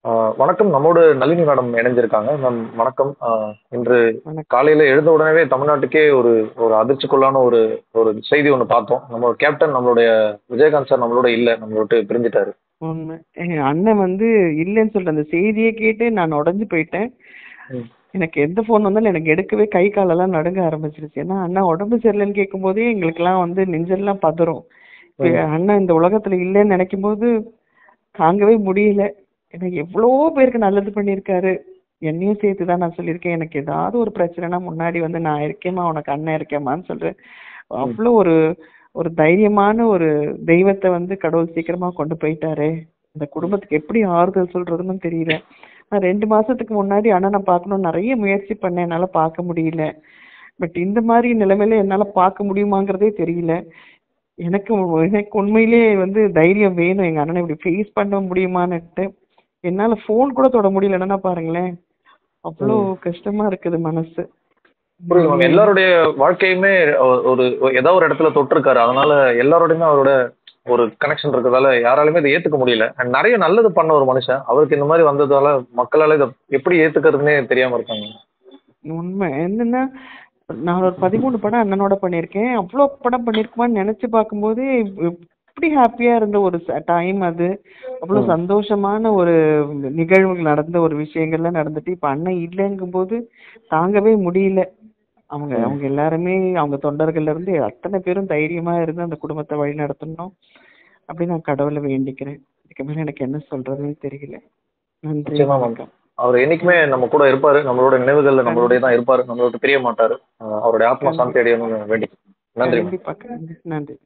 ஆ, வணக்கம். நம்மோடு நளினி மேடம் இணைஞ்சிருக்காங்க. மேம் வணக்கம். இன்று வணக்கம். காலையில எழுந்த உடனேவே தமிழ்நாட்டுக்கே ஒரு ஒரு அதிர்ச்சிக்குள்ளான ஒரு ஒரு செய்தி ஒண்ணு பார்த்தோம். நம்மளோட கேப்டன் நம்மளுடைய விஜயகாந்த் சார் நம்மளோட இல்ல. நம்மள விட்டு பிரிஞ்சுட்டாரு. உண்மை. எங்க அண்ணன் இல்லைன்னு சொல்லிட்டு அந்த செய்தியே கேட்டு நான் உடைஞ்சு போயிட்டேன். ம். எனக்கு எந்த ஃபோன் வந்தாலும் எனக்கு எடுக்கவே கை காலெல்லாம் நடுங்க ஆரம்பிச்சிருச்சு. ஏன்னா அண்ணா உடம்பு சரியில்லைன்னு கேட்கும்போதே எங்களுக்கெல்லாம் நெஞ்செல்லாம் பதறும். இப்ப ம். அண்ணன் இந்த உலகத்துல இல்லைன்னு நினைக்கும் போது தாங்கவே முடியல. எனக்கு எவ்வளோ பேருக்கு நல்லது பண்ணியிருக்காரு. என்னையும் சேர்த்து தான் நான் சொல்லியிருக்கேன். எனக்கு ஏதாவது ஒரு பிரச்சனைனா முன்னாடி நான் இருக்கேம்மா, உனக்கு அண்ணன் இருக்கேம்மான்னு சொல்றேன். ம். அவ்வளோ ஒரு ஒரு தைரியமான ஒரு தெய்வத்தை கடவுள் சீக்கிரமா கொண்டு போயிட்டாரே. இந்த ம். குடும்பத்துக்கு எப்படி ஆறுதல் சொல்றதுன்னு தெரியல. நான் 2 மாசத்துக்கு முன்னாடி அண்ணனை பார்க்கணும் நிறைய முயற்சி பண்ணேன், என்னால பார்க்க முடியல. பட் இந்த மாதிரி நிலைமையில என்னால பார்க்க முடியுமாங்கிறதே தெரியல. எனக்கு எனக்கு உண்மையிலேயே தைரியம் வேணும், எங்க அண்ணனை இப்படி ஃபேஸ் பண்ண முடியுமான்னுட்டு. என்னால ஃபோன் கூட தொட முடியலன்னா பாருங்களேன். அவ்வளோ ம். கஷ்டமா இருக்குது மனசு. புரியுது மேம். உண்மையிலே எல்லாருடைய வாழ்க்கையுமே ஒரு ஏதோ ஒரு இடத்துல தொட்டிருக்காரு. அதனால எல்லாரோடையுமே அவரோட ஒரு கனெக்ஷன் இருக்கிறதால யாராலுமே இதை ஏத்துக்க முடியல. அண்ட் நிறைய நல்லது பண்ண ஒரு மனுஷன். அவருக்கு இந்த மாதிரி வந்ததால மக்களால இதை எப்படி ஏத்துக்கிறதுனே தெரியாம இருக்காங்க. உண்மை என்னன்னா, நான் ஒரு 13 படம் அண்ணனோட பண்ணியிருக்கேன். அவ்வளோ படம் பண்ணியிருக்குமான்னு நினைச்சு பார்க்கும்போது எப்படி ஹாப்பியா இருந்த ஒரு டைம் அது. அவ்வளோ ம். சந்தோஷமான ஒரு நிகழ்வுகள் நடந்த ஒரு விஷயங்கள்லாம் நடந்துட்டு இப்ப அண்ணன் இல்லைங்கும்போது தாங்கவே முடியல. அவங்க ம். அவங்க எல்லாருமே அவங்க தொண்டர்கள்ல இருந்து அத்தனை பேரும் தைரியமா இருந்து அந்த குடும்பத்தை வழி நடத்தணும் அப்படின்னு நான் கடவுளை வேண்டிக்கிறேன். இதுக்கு மேல எனக்கு என்ன சொல்றதுன்னு தெரியல. நன்றி, நிச்சயமா மேம். வணக்கம். அவர் என்னைக்குமே நன்றி. நம்ம கூட இருப்பாரு. நம்மளோட நினைவுகள்ல நம்மளோடயே கண்டிப்பா. தான் இருப்பாரு. நம்மள விட்டு பிரிய மாட்டாரு. அவருடைய ஆத்மா சாந்தி கண்டிப்பா. அடையணும்னு வேண்டிக்கிறேன். நன்றி மேம். கண்டிப்பா. கண்டிப்பா. நன்றி.